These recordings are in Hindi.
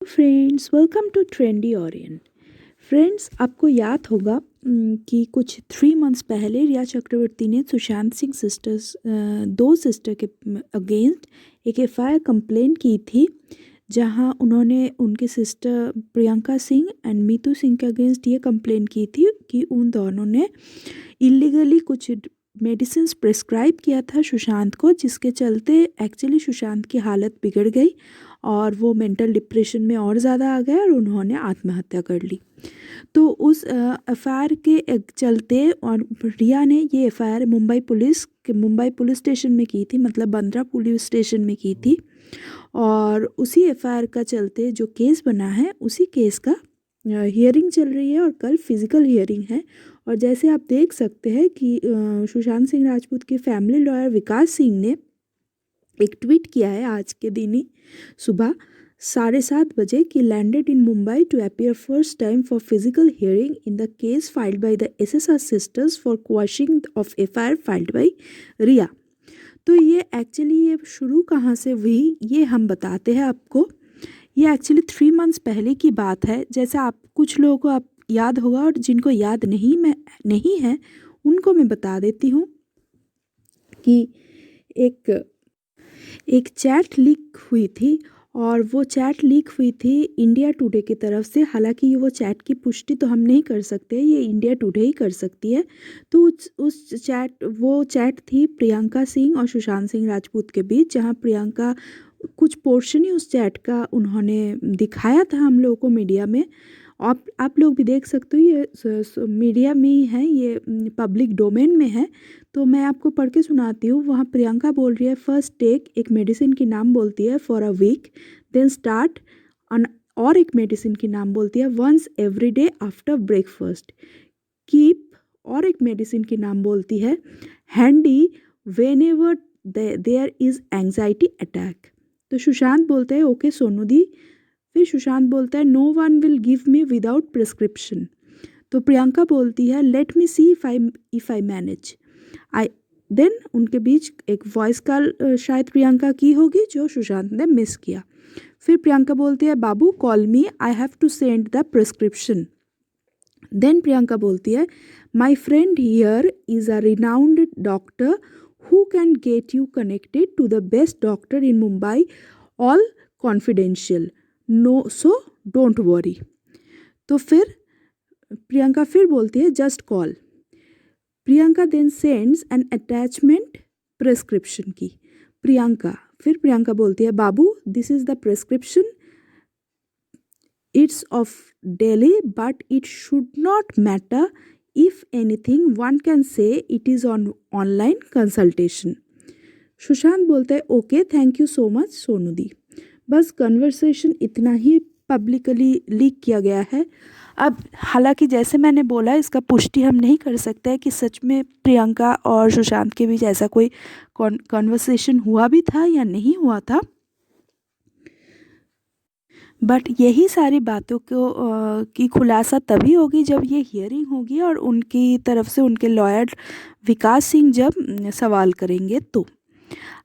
Friends, welcome to trendy Orion. Friends, आपको याद होगा कि कुछ 3 मंथ्स पहले रिया चक्रवर्ती ने सुशांत सिंह दो सिस्टर के अगेंस्ट एक एफआईआर कंप्लेंट की थी, जहां उन्होंने उनके सिस्टर प्रियंका सिंह एंड मीतू सिंह के अगेंस्ट ये कंप्लेंट की थी कि उन दोनों ने इलीगली कुछ मेडिसिन प्रिस्क्राइब किया था सुशांत को, जिसके चलते एक्चुअली सुशांत की हालत बिगड़ गई और वो मेंटल डिप्रेशन में और ज़्यादा आ गए और उन्होंने आत्महत्या कर ली। तो उस एफआईआर के चलते और रिया ने ये एफआईआर मुंबई पुलिस स्टेशन में की थी, मतलब बांद्रा पुलिस स्टेशन में की थी। और उसी एफआईआर का चलते जो केस बना है, उसी केस का हियरिंग चल रही है और कल फिजिकल हियरिंग है। और जैसे आप देख सकते हैं कि सुशांत सिंह राजपूत के फैमिली लॉयर विकास सिंह ने एक ट्वीट किया है आज के दिन ही सुबह 7:30 बजे कि landed in Mumbai to appear first time for physical hearing in the case filed by the SSR sisters for quashing of FIR filed by Rhea. तो ये एक्चुअली ये शुरू कहाँ से हुई, ये हम बताते हैं आपको। ये एक्चुअली 3 मंथ्स पहले की बात है। जैसे आप कुछ लोगों को आप याद होगा और जिनको याद नहीं है उनको मैं बता देती हूँ कि एक चैट लीक हुई थी, और वो चैट लीक हुई थी इंडिया टुडे की तरफ से। हालांकि वो चैट की पुष्टि तो हम नहीं कर सकते, ये इंडिया टुडे ही कर सकती है। तो वो चैट थी प्रियंका सिंह और सुशांत सिंह राजपूत के बीच, जहां प्रियंका कुछ पोर्शन ही उस चैट का उन्होंने दिखाया था हम लोगों को मीडिया में। आप लोग भी देख सकते हो, ये मीडिया में ही है, ये पब्लिक डोमेन में है। तो मैं आपको पढ़ के सुनाती हूँ। वहाँ प्रियंका बोल रही है, फर्स्ट टेक एक मेडिसिन की नाम बोलती है for a week, then start और एक मेडिसिन की नाम बोलती है once every day after breakfast, keep और एक मेडिसिन की नाम बोलती है handy whenever there is anxiety attack. तो सुशांत बोलते हैं ओके सोनू दी। फिर सुशांत बोलता है no one will give me without prescription. तो प्रियंका बोलती है let me see if I manage I. Then उनके बीच एक वॉइस कॉल शायद प्रियंका की होगी जो सुशांत ने मिस किया। फिर प्रियंका बोलती है बाबू call me, I have to send the prescription. Then Priyanka बोलती है my friend here is a renowned doctor who can get you connected to the best doctor in Mumbai, all confidential, no so don't worry. तो फिर प्रियंका फिर बोलती है just call. Priyanka then sends an attachment prescription की। प्रियंका बोलती है बाबू this is the prescription, it's of daily but it should not matter, if anything one can say it is on online consultation. Sushant बोलता है okay thank you so much Sonu दी। बस कन्वर्सेशन इतना ही पब्लिकली लीक किया गया है। अब हालांकि जैसे मैंने बोला, इसका पुष्टि हम नहीं कर सकते हैं कि सच में प्रियंका और सुशांत के बीच ऐसा कोई कन्वर्सेशन हुआ भी था या नहीं हुआ था। बट यही सारी बातों की खुलासा तभी होगी जब ये हियरिंग होगी और उनकी तरफ से उनके लॉयर विकास सिंह जब सवाल करेंगे। तो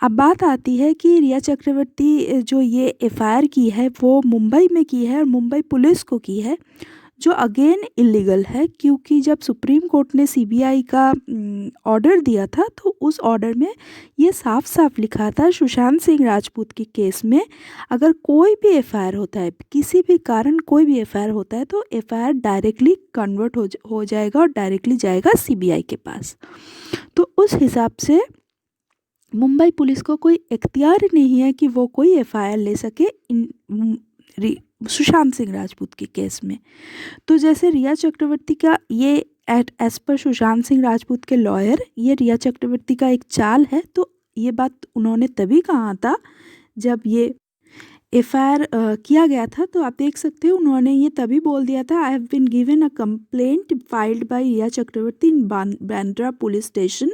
अब बात आती है कि रिया चक्रवर्ती जो ये एफआईआर की है वो मुंबई में की है और मुंबई पुलिस को की है, जो अगेन इलीगल है। क्योंकि जब सुप्रीम कोर्ट ने सीबीआई का ऑर्डर दिया था तो उस ऑर्डर में ये साफ साफ लिखा था सुशांत सिंह राजपूत के केस में अगर कोई भी एफआईआर होता है, किसी भी कारण कोई भी एफआईआर होता है, तो एफआईआर डायरेक्टली कन्वर्ट हो जाएगा और डायरेक्टली जाएगा सीबीआई के पास। तो उस हिसाब से मुंबई पुलिस को कोई इख्तियार नहीं है कि वो कोई एफआईआर ले सके सुशांत सिंह राजपूत के केस में। तो जैसे रिया चक्रवर्ती का ये एज पर सुशांत सिंह राजपूत के लॉयर, ये रिया चक्रवर्ती का एक चाल है। तो ये बात उन्होंने तभी कहा था जब ये एफआईआर किया गया था। तो आप देख सकते हो उन्होंने ये तभी बोल दिया था I have been given a complaint filed by Rhea Chakraborty in Bandra police station,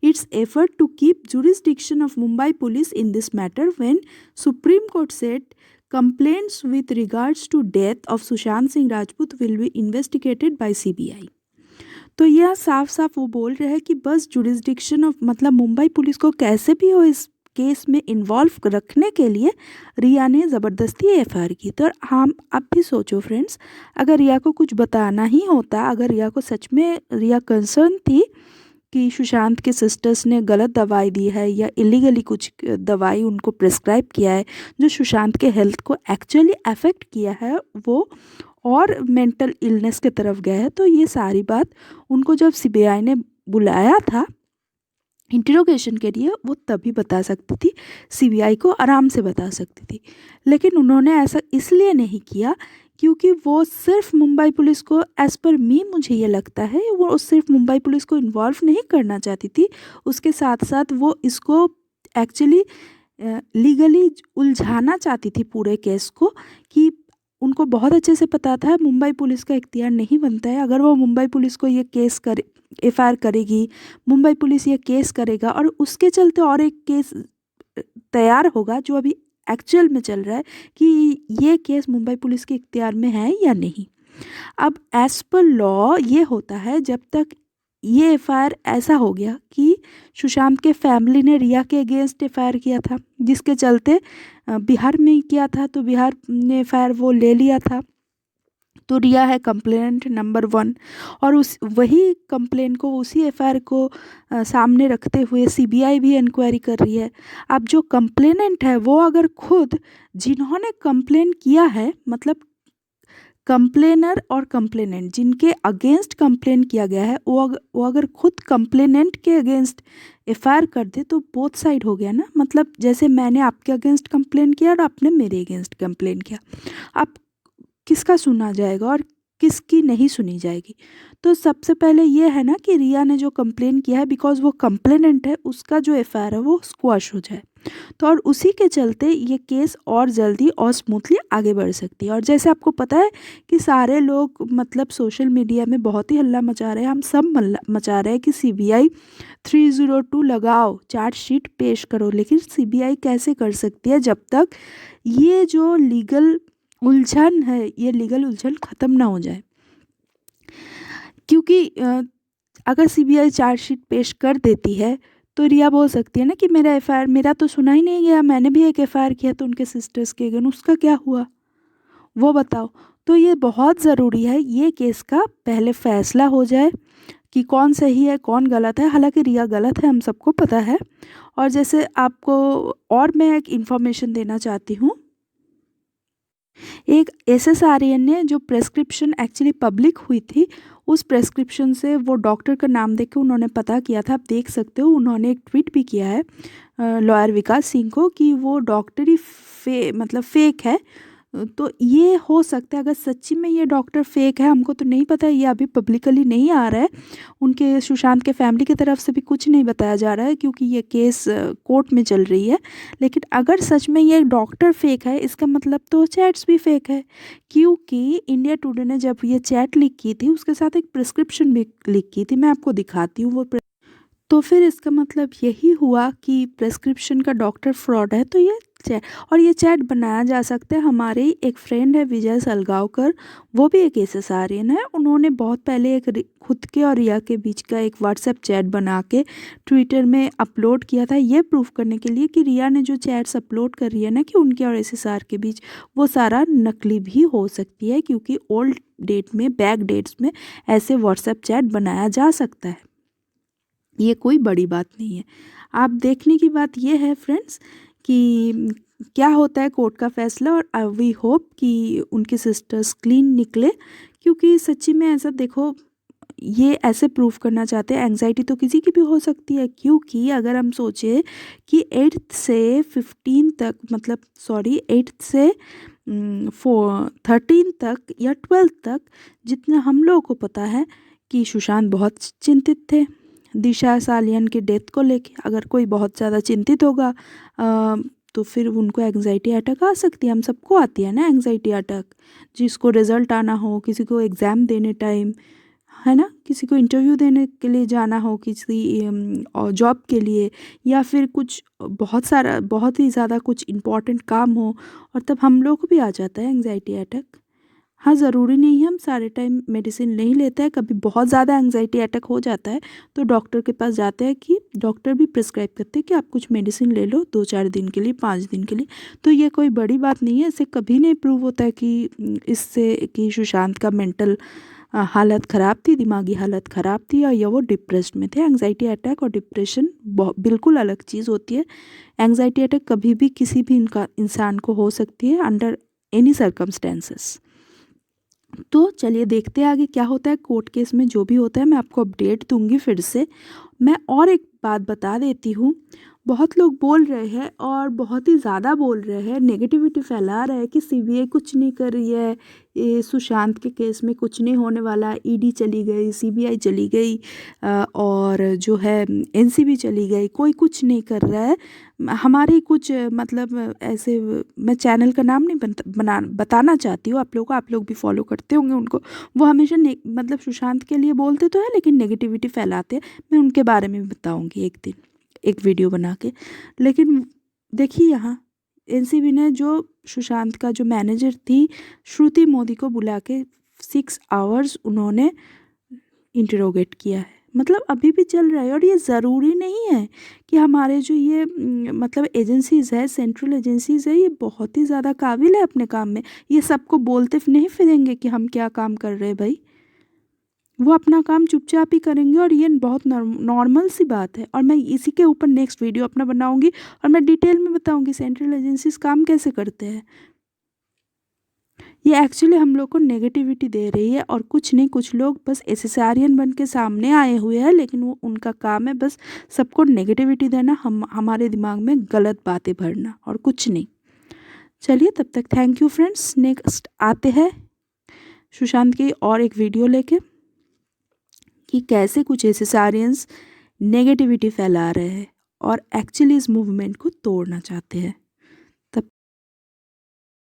it's effort to keep jurisdiction of Mumbai police in this matter when supreme court said complaints with regards to death of Sushant Singh Rajput will be investigated by CBI। तो यह साफ साफ वो बोल रहे हैं कि बस जुरिस्डिक्शन ऑफ मतलब मुंबई पुलिस को कैसे भी हो इस केस में इन्वॉल्व रखने के लिए रिया ने ज़बरदस्ती एफआईआर की। तो हम अब भी सोचो फ्रेंड्स, अगर रिया को कुछ बताना ही होता, अगर रिया को सच में रिया कंसर्न थी कि सुशांत के सिस्टर्स ने गलत दवाई दी है या इलीगली कुछ दवाई उनको प्रिस्क्राइब किया है जो सुशांत के हेल्थ को एक्चुअली अफेक्ट किया है, वो और मेंटल इलनेस की तरफ गया है, तो ये सारी बात उनको जब सीबीआई ने बुलाया था इंटरोगेशन के लिए, वो तभी बता सकती थी, सीबीआई को आराम से बता सकती थी। लेकिन उन्होंने ऐसा इसलिए नहीं किया क्योंकि वो सिर्फ मुंबई पुलिस को, एज़ पर मी मुझे ये लगता है, वो सिर्फ मुंबई पुलिस को इन्वॉल्व नहीं करना चाहती थी, उसके साथ साथ वो इसको एक्चुअली लीगली उलझाना चाहती थी पूरे केस को। कि उनको बहुत अच्छे से पता था मुंबई पुलिस का इख्तियार नहीं बनता है, अगर वो मुंबई पुलिस को ये केस कर एफआईआर करेगी, मुंबई पुलिस ये केस करेगा और उसके चलते और एक केस तैयार होगा जो अभी एक्चुअल में चल रहा है कि ये केस मुंबई पुलिस के इख्तियार में है या नहीं। अब एज पर लॉ ये होता है, जब तक ये एफआईआर ऐसा हो गया कि सुशांत के फैमिली ने रिया के अगेंस्ट एफआईआर किया था, जिसके चलते बिहार में किया था, तो बिहार ने एफआईआर वो ले लिया था, तो रिया है कंप्लेनेंट नंबर 1 और उस वही कंप्लेन को, उसी एफआईआर को सामने रखते हुए सीबीआई भी इंक्वायरी कर रही है। अब जो कंप्लेनेंट है वो अगर खुद जिन्होंने कंप्लेन किया है, मतलब कंप्लेनर और कंप्लेनेंट जिनके अगेंस्ट कंप्लेन किया गया है, वो अगर खुद कंप्लेनेंट के अगेंस्ट एफआईआर कर दे तो बोथ साइड हो गया ना। मतलब जैसे मैंने आपके अगेंस्ट कंप्लेन किया और आपने मेरे अगेंस्ट कंप्लेन किया, अब किसका सुना जाएगा और किसकी नहीं सुनी जाएगी। तो सबसे पहले ये है ना कि रिया ने जो कंप्लेन किया है, बिकॉज वो कंप्लेनेंट है, उसका जो एफआईआर है वो स्क्वाश हो जाए, तो और उसी के चलते ये केस और जल्दी और स्मूथली आगे बढ़ सकती है। और जैसे आपको पता है कि सारे लोग मतलब सोशल मीडिया में बहुत ही हल्ला मचा रहे हैं, हम सब मचा रहे हैं कि सीबीआई 302 लगाओ, चार्जशीट पेश करो, लेकिन सीबीआई कैसे कर सकती है जब तक ये जो लीगल उलझन है, ये लीगल उलझन ख़त्म ना हो जाए। क्योंकि अगर सीबीआई चार्जशीट पेश कर देती है तो रिया बोल सकती है ना कि मेरा एफआईआर, मेरा तो सुना ही नहीं गया, मैंने भी एक एफआईआर किया तो उनके सिस्टर्स के अगेंस्ट, उसका क्या हुआ वो बताओ। तो ये बहुत ज़रूरी है ये केस का पहले फैसला हो जाए कि कौन सही है कौन गलत है। हालांकि रिया गलत है, हम सबको पता है। और जैसे आपको और मैं एक इन्फॉर्मेशन देना चाहती हूँ, एक एसएसआरएन ने जो प्रेस्क्रिप्शन एक्चुअली पब्लिक हुई थी, उस प्रेस्क्रिप्शन से वो डॉक्टर का नाम देख के उन्होंने पता किया था, आप देख सकते हो। उन्होंने एक ट्वीट भी किया है लॉयर विकास सिंह को कि वो डॉक्टरी मतलब फेक है। तो ये हो सकता है, अगर सच्ची में ये डॉक्टर फेक है, हमको तो नहीं पता है, ये अभी पब्लिकली नहीं आ रहा है, उनके सुशांत के फैमिली की तरफ से भी कुछ नहीं बताया जा रहा है क्योंकि ये केस कोर्ट में चल रही है। लेकिन अगर सच में ये डॉक्टर फेक है, इसका मतलब तो चैट्स भी फेक है, क्योंकि इंडिया टुडे ने जब ये चैट लीक की थी उसके साथ एक प्रिस्क्रिप्शन भी लीक की थी, मैं आपको दिखाती हूँ वो। तो फिर इसका मतलब यही हुआ कि प्रेस्क्रिप्शन का डॉक्टर फ्रॉड है। तो ये चैट, और ये चैट बनाया जा सकता है। हमारे एक फ्रेंड है विजय सलगावकर, वो भी एक एसएसआरएन है, उन्होंने बहुत पहले एक खुद के और रिया के बीच का एक व्हाट्सएप चैट बना के ट्विटर में अपलोड किया था, ये प्रूफ करने के लिए कि रिया ने जो चैट्स अपलोड कर रही है ना कि उनके और एसएसआर के बीच, वो सारा नकली भी हो सकती है, क्योंकि ओल्ड डेट में, बैक डेट्स में ऐसे व्हाट्सएप चैट बनाया जा सकता है। ये कोई बड़ी बात नहीं है। आप देखने की बात ये है फ्रेंड्स कि क्या होता है कोर्ट का फैसला, और वी होप कि उनके सिस्टर्स क्लीन निकले, क्योंकि सच्ची में ऐसा देखो, ये ऐसे प्रूफ करना चाहते हैं। एंग्जाइटी तो किसी की भी हो सकती है, क्योंकि अगर हम सोचे कि 8th से 15 तक, मतलब सॉरी 8th से 13 तक या 12 तक, जितना हम लोगों को पता है कि सुशांत बहुत चिंतित थे दिशा सालियन की डेथ को लेके। अगर कोई बहुत ज़्यादा चिंतित होगा तो फिर उनको एंग्जाइटी अटैक आ सकती है। हम सबको आती है ना एंग्जाइटी अटैक, जिसको रिज़ल्ट आना हो, किसी को एग्ज़ाम देने टाइम, है ना, किसी को इंटरव्यू देने के लिए जाना हो, किसी जॉब के लिए, या फिर कुछ बहुत ही ज़्यादा कुछ इम्पोर्टेंट काम हो, और तब हम लोग को भी आ जाता है एंग्जाइटी अटैक। हाँ, ज़रूरी नहीं है हम सारे टाइम मेडिसिन नहीं लेते हैं, कभी बहुत ज़्यादा एंग्जायटी अटैक हो जाता है तो डॉक्टर के पास जाते हैं कि डॉक्टर भी प्रिस्क्राइब करते हैं कि आप कुछ मेडिसिन ले लो 2-4 दिन के लिए, 5 दिन के लिए। तो ये कोई बड़ी बात नहीं है, ऐसे कभी नहीं प्रूव होता है कि इससे कि सुशांत का मेंटल हालत ख़राब थी, दिमागी हालत ख़राब थी या वो डिप्रेस्ड में थे। एंग्जायटी अटैक और डिप्रेशन बिल्कुल अलग चीज़ होती है। एंग्जायटी अटैक कभी भी किसी भी इंसान को हो सकती है अंडर एनी सर्कमस्टेंसेस। तो चलिए देखते हैं आगे क्या होता है कोर्ट केस में। जो भी होता है मैं आपको अपडेट दूंगी फिर से। मैं और एक बात बता देती हूँ, बहुत लोग बोल रहे हैं और बहुत ही ज़्यादा बोल रहे हैं, नेगेटिविटी फैला रहे हैं कि सीबीआई कुछ नहीं कर रही है, ये सुशांत के केस में कुछ नहीं होने वाला, ईडी चली गई, सीबीआई चली गई और जो है एनसीबी चली गई, कोई कुछ नहीं कर रहा है। हमारे कुछ मतलब ऐसे, मैं चैनल का नाम नहीं बताना चाहती हूँ आप लोगों को, आप लोग भी फॉलो करते होंगे उनको। वो हमेशा मतलब सुशांत के लिए बोलते तो है लेकिन नेगेटिविटी फैलाते हैं। मैं उनके बारे में भी बताऊँगी एक दिन एक वीडियो बना के। लेकिन देखिए यहाँ एनसीबी ने जो सुशांत का जो मैनेजर थी श्रुति मोदी को बुला के 6 आवर्स उन्होंने इंटरोगेट किया है। मतलब अभी भी चल रहा है और ये ज़रूरी नहीं है कि हमारे जो ये मतलब एजेंसीज़ है, सेंट्रल एजेंसीज़ है, ये बहुत ही ज़्यादा काबिल है अपने काम में। ये सबको बोलते नहीं फिरेंगे कि हम क्या काम कर रहे हैं भाई। वो अपना काम चुपचाप ही करेंगे और ये बहुत नॉर्मल सी बात है। और मैं इसी के ऊपर नेक्स्ट वीडियो अपना बनाऊंगी और मैं डिटेल में बताऊंगी सेंट्रल एजेंसीज काम कैसे करते हैं। ये एक्चुअली हम लोग को नेगेटिविटी दे रही है और कुछ नहीं, कुछ लोग बस एसेसारियन बन के सामने आए हुए हैं लेकिन वो उनका काम है बस सबको नेगेटिविटी देना, हमारे दिमाग में गलत बातें भरना और कुछ नहीं। चलिए तब तक थैंक यू फ्रेंड्स। नेक्स्ट आते हैं सुशांत की और एक वीडियो लेके कि कैसे कुछ एसेसारियंस नेगेटिविटी फैला रहे हैं और एक्चुअली इस मूवमेंट को तोड़ना चाहते हैं।